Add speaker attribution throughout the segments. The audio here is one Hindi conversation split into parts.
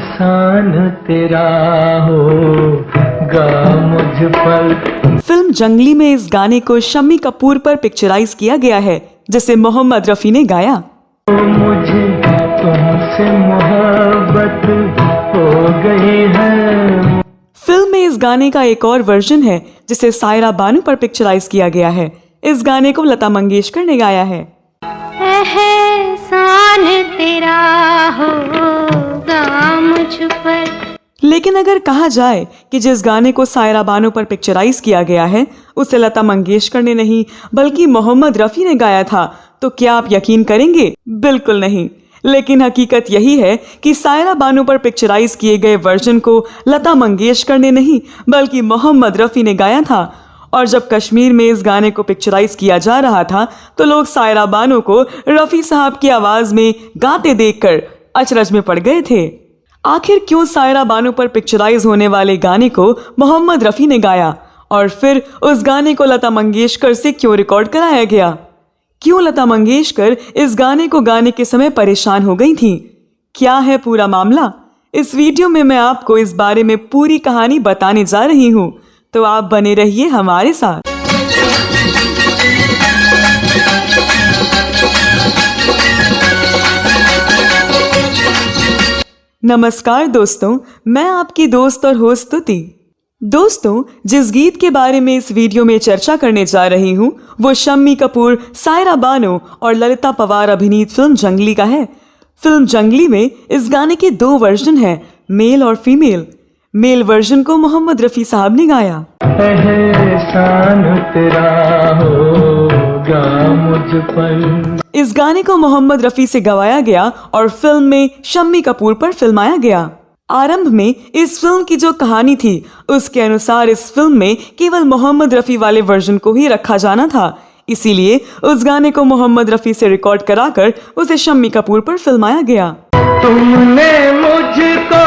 Speaker 1: एहसान तेरा होगा मुझ पर।
Speaker 2: फिल्म जंगली में इस गाने को शम्मी कपूर पर पिक्चराइज किया गया है, जिसे मोहम्मद रफी ने गाया।
Speaker 1: मुझे तुमसे मोहब्बत हो गई है।
Speaker 2: फिल्म में इस गाने का एक और वर्जन है जिसे सायरा बानू पर पिक्चराइज किया गया है। इस गाने को लता मंगेशकर ने गाया है।
Speaker 3: एहसान तेरा होगा मुझ पर।
Speaker 2: लेकिन अगर कहा जाए कि जिस गाने को सायरा बानू पर पिक्चराइज किया गया है उसे लता मंगेशकर ने नहीं बल्कि मोहम्मद रफी ने गाया था, तो क्या आप यकीन करेंगे? बिल्कुल नहीं। लेकिन हकीकत यही है कि सायरा बानू पर पिक्चराइज किए गए वर्जन को लता मंगेशकर ने नहीं बल्कि मोहम्मद रफी ने गाया था। और जब कश्मीर में इस गाने को पिक्चराइज किया जा रहा था तो लोग सायरा बानू को रफी साहब की आवाज में गाते देखकर अचरज में पड़ गए थे। आखिर क्यों सायरा बानू पर पिक्चराइज होने वाले गाने को मोहम्मद रफी ने गाया और फिर उस गाने को लता मंगेशकर से क्यों रिकॉर्ड कराया गया? क्यों लता मंगेशकर इस गाने को गाने के समय परेशान हो गई थी? क्या है पूरा मामला? इस वीडियो में मैं आपको इस बारे में पूरी कहानी बताने जा रही हूँ, तो आप बने रहिए हमारे साथ। नमस्कार दोस्तों, मैं आपकी दोस्त और होस्ट स्तुति। दोस्तों, जिस गीत के बारे में इस वीडियो में चर्चा करने जा रही हूँ वो शम्मी कपूर, सायरा बानू और ललिता पवार अभिनीत फिल्म जंगली का है। फिल्म जंगली में इस गाने के 2 वर्जन हैं, मेल और फीमेल। मेल वर्जन को मोहम्मद रफी साहब ने गाया।
Speaker 1: एहसान तेरा होगा मुझ पर।
Speaker 2: इस गाने को मोहम्मद रफी से गवाया गया और फिल्म में शम्मी कपूर पर फिल्माया गया। आरंभ में इस फिल्म की जो कहानी थी उसके अनुसार इस फिल्म में केवल मोहम्मद रफी वाले वर्जन को ही रखा जाना था, इसीलिए उस गाने को मोहम्मद रफी से रिकॉर्ड कराकर उसे शम्मी कपूर पर फिल्माया गया।
Speaker 1: तुमने मुझको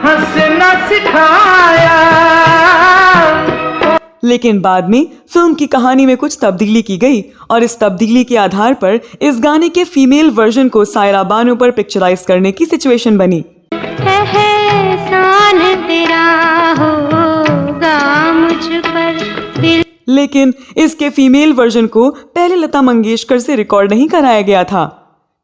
Speaker 1: हंसना सिखाया।
Speaker 2: लेकिन बाद में फिल्म की कहानी में कुछ तब्दीली की गई और इस तब्दीली के आधार पर इस गाने के फीमेल वर्जन को सायरा बानू पर पिक्चराइज करने की सिचुएशन बनी।
Speaker 3: एहसान तेरा होगा मुझ पर।
Speaker 2: लेकिन इसके फीमेल वर्जन को पहले लता मंगेशकर से रिकॉर्ड नहीं कराया गया था।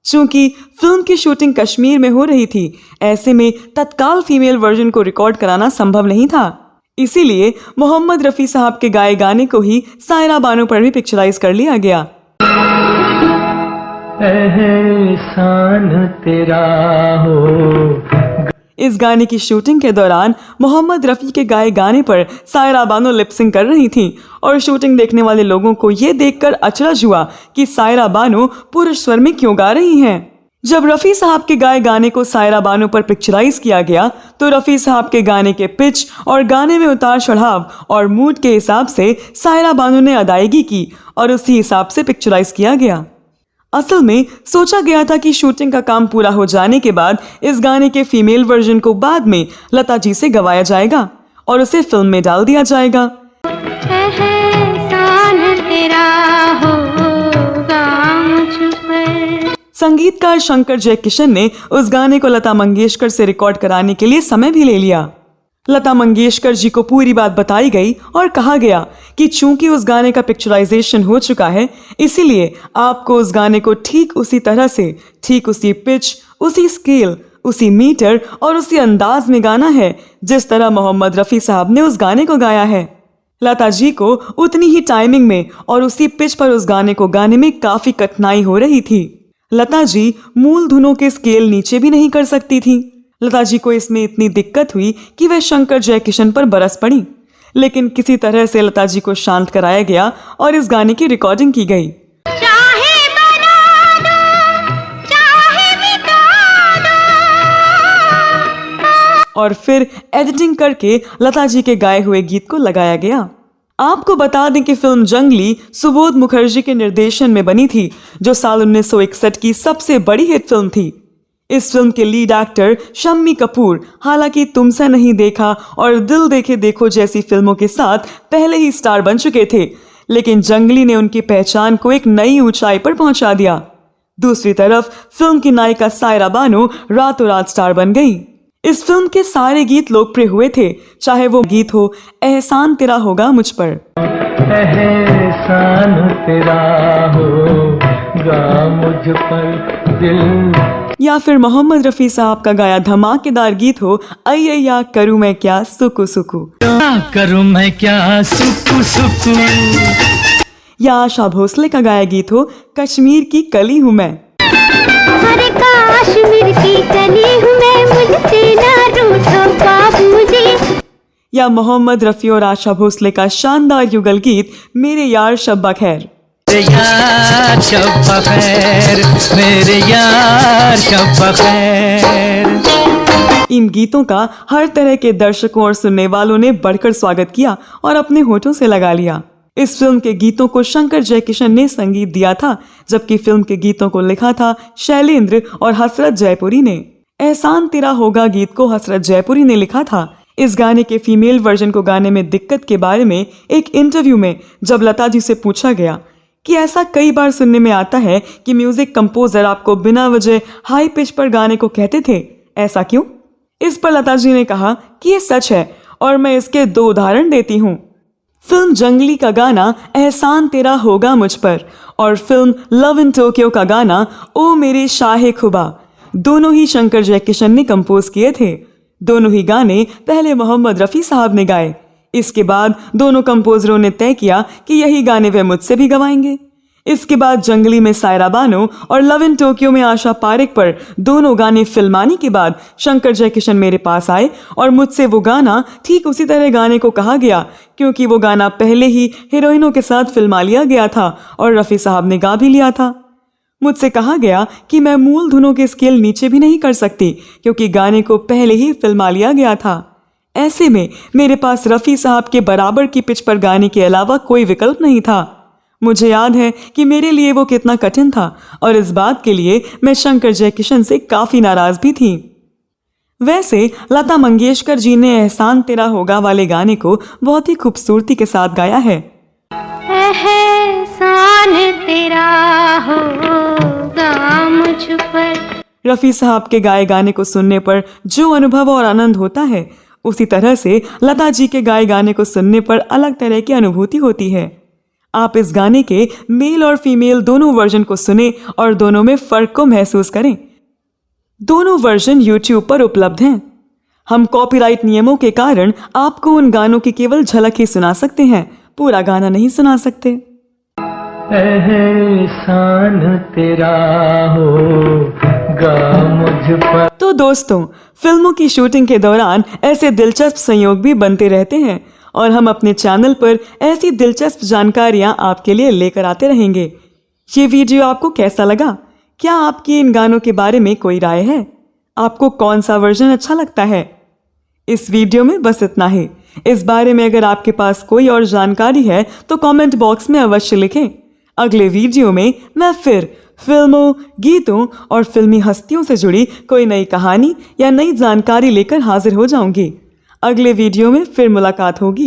Speaker 2: चूंकि फिल्म की शूटिंग कश्मीर में हो रही थी, ऐसे में तत्काल फीमेल वर्जन को रिकॉर्ड कराना संभव नहीं था। इसीलिए मोहम्मद रफी साहब के गाए गाने को ही सायरा बानू पर भी पिक्चराइज कर लिया गया।
Speaker 1: एहसान तेरा हो।
Speaker 2: इस गाने की शूटिंग के दौरान मोहम्मद रफी के गाए गाने पर सायरा बानू लिपसिंग कर रही थी और शूटिंग देखने वाले लोगों को ये देखकर अचरज हुआ कि सायरा बानू पुरुष स्वर में क्यों गा रही हैं। जब रफी साहब के गाए गाने को सायरा बानू पर पिक्चराइज किया गया तो रफी साहब के गाने के पिच और गाने में उतार चढ़ाव और मूड के हिसाब से सायरा बानू ने अदायगी की और उसी हिसाब से पिक्चराइज किया गया। असल में सोचा गया था कि शूटिंग का काम पूरा हो जाने के बाद इस गाने के फीमेल वर्जन को बाद में लता जी से गवाया जाएगा और उसे फिल्म में डाल दिया जाएगा।
Speaker 3: एहसान तेरा होगा मुझ पर।
Speaker 2: संगीतकार शंकर जयकिशन ने उस गाने को लता मंगेशकर से रिकॉर्ड कराने के लिए समय भी ले लिया। लता मंगेशकर जी को पूरी बात बताई गई और कहा गया कि चूंकि उस गाने का पिक्चराइजेशन हो चुका है, इसीलिए आपको उस गाने को ठीक उसी तरह से, ठीक उसी पिच, उसी स्केल, उसी मीटर और उसी अंदाज में गाना है जिस तरह मोहम्मद रफी साहब ने उस गाने को गाया है। लता जी को उतनी ही टाइमिंग में और उसी पिच पर उस गाने को गाने में काफी कठिनाई हो रही थी। लता जी मूल धुनों के स्केल नीचे भी नहीं कर सकती थी। लता जी को इसमें इतनी दिक्कत हुई कि वह शंकर जयकिशन पर बरस पड़ी, लेकिन किसी तरह से लता जी को शांत कराया गया और इस गाने की रिकॉर्डिंग की गई।
Speaker 3: चाहे बना दो, चाहे मिटा दो।
Speaker 2: और फिर एडिटिंग करके लता जी के गाए हुए गीत को लगाया गया। आपको बता दें कि फिल्म जंगली सुबोध मुखर्जी के निर्देशन में बनी थी, जो साल 1961 की सबसे बड़ी हिट फिल्म थी। इस फिल्म के लीड एक्टर शम्मी कपूर हालांकि तुमसे नहीं देखा और दिल देखे देखो जैसी फिल्मों के साथ पहले ही स्टार बन चुके थे, लेकिन जंगली ने उनकी पहचान को एक नई ऊंचाई पर पहुंचा दिया। दूसरी तरफ फिल्म की नायिका सायरा बानू रातों रात स्टार बन गई। इस फिल्म के सारे गीत लोकप्रिय हुए थे, चाहे वो गीत हो एहसान तेरा होगा मुझ पर,
Speaker 1: एहसान तेरा होगा मुझ पर दिल,
Speaker 2: या फिर मोहम्मद रफ़ी साहब का गाया धमाकेदार गीत हो अय्या करूँ मैं क्या सुकू सुकू,
Speaker 1: क्या करूं मैं क्या सुकू सुकू,
Speaker 2: या आशा भोसले का गाया गीत हो कश्मीर की कली हूँ मैं,
Speaker 3: अरे कश्मीर की कली हूँ मैं, मुझसे ना रूठो बाबूजी।
Speaker 2: या मोहम्मद रफ़ी और आशा भोसले का शानदार युगल गीत मेरे यार शब्बा खैर।
Speaker 1: मेरे यार शब्बा खैर, मेरे यार शब्बा खैर।
Speaker 2: इन गीतों का हर तरह के दर्शकों और सुनने वालों ने बढ़कर स्वागत किया और अपने होठों से लगा लिया। इस फिल्म के गीतों को शंकर जयकिशन ने संगीत दिया था, जबकि फिल्म के गीतों को लिखा था शैलेंद्र और हसरत जयपुरी ने। एहसान तेरा होगा गीत को हसरत जयपुरी ने लिखा था। इस गाने के फीमेल वर्जन को गाने में दिक्कत के बारे में एक इंटरव्यू में जब लता जी से पूछा गया कि ऐसा कई बार सुनने में आता है कि म्यूजिक कंपोजर आपको बिना वजह हाई पिच पर गाने को कहते थे, ऐसा क्यों? इस पर लता जी ने कहा कि ये सच है और मैं इसके 2 उदाहरण देती हूँ। फिल्म जंगली का गाना एहसान तेरा होगा मुझ पर और फिल्म लव इन टोक्यो का गाना ओ मेरे शाहे खुबा, दोनों ही शंकर जयकिशन ने कंपोज किए थे। दोनों ही गाने पहले मोहम्मद रफ़ी साहब ने गाए। इसके बाद दोनों कंपोजरों ने तय किया कि यही गाने वे मुझसे भी गवाएंगे। इसके बाद जंगली में सायरा बानो और लव इन टोक्यो में आशा पारेख पर दोनों गाने फिल्माने के बाद शंकर जयकिशन मेरे पास आए और मुझसे वो गाना ठीक उसी तरह गाने को कहा गया, क्योंकि वो गाना पहले ही हीरोइनों के साथ फिल्मा लिया गया था और रफ़ी साहब ने गा भी लिया था। मुझसे कहा गया कि मैं मूल धुनों के स्केल नीचे भी नहीं कर सकती, क्योंकि गाने को पहले ही फिल्मा लिया गया था। ऐसे में मेरे पास रफ़ी साहब के बराबर की पिच पर गाने के अलावा कोई विकल्प नहीं था। मुझे याद है कि मेरे लिए वो कितना कठिन था और इस बात के लिए मैं शंकर जयकिशन से काफ़ी नाराज़ भी थी। वैसे लता मंगेशकर जी ने एहसान तेरा होगा वाले गाने को बहुत ही खूबसूरती के साथ गाया है।
Speaker 3: एहसान तेरा होगा मुझ पर।
Speaker 2: रफ़ी साहब के गाए गाने को सुनने पर जो अनुभव और आनंद होता है, उसी तरह से लता जी के गाए गाने को सुनने पर अलग तरह की अनुभूति होती है। आप इस गाने के मेल और फीमेल दोनों वर्जन को सुने और दोनों में फ़र्क को महसूस करें। दोनों वर्जन YouTube पर उपलब्ध हैं। हम कॉपीराइट नियमों के कारण आपको उन गानों की केवल झलक ही सुना सकते हैं, पूरा गाना नहीं सुना सकते।
Speaker 1: एहसान तेरा होगा मुझ पर।
Speaker 2: तो दोस्तों, फिल्मों की शूटिंग के दौरान ऐसे दिलचस्प संयोग भी बनते रहते हैं और हम अपने चैनल पर ऐसी दिलचस्प जानकारियां आपके लिए लेकर आते रहेंगे। ये वीडियो आपको कैसा लगा? क्या आपकी इन गानों के बारे में कोई राय है? आपको कौन सा वर्जन अच्छा लगता है? इस वीडियो में बस इतना ही। इस बारे में अगर आपके पास कोई और जानकारी है तो कमेंट बॉक्स में अवश्य लिखें। अगले वीडियो में मैं फिर फिल्मों, गीतों और फिल्मी हस्तियों से जुड़ी कोई नई कहानी या नई जानकारी लेकर हाजिर हो जाऊंगी। अगले वीडियो में फिर मुलाकात होगी।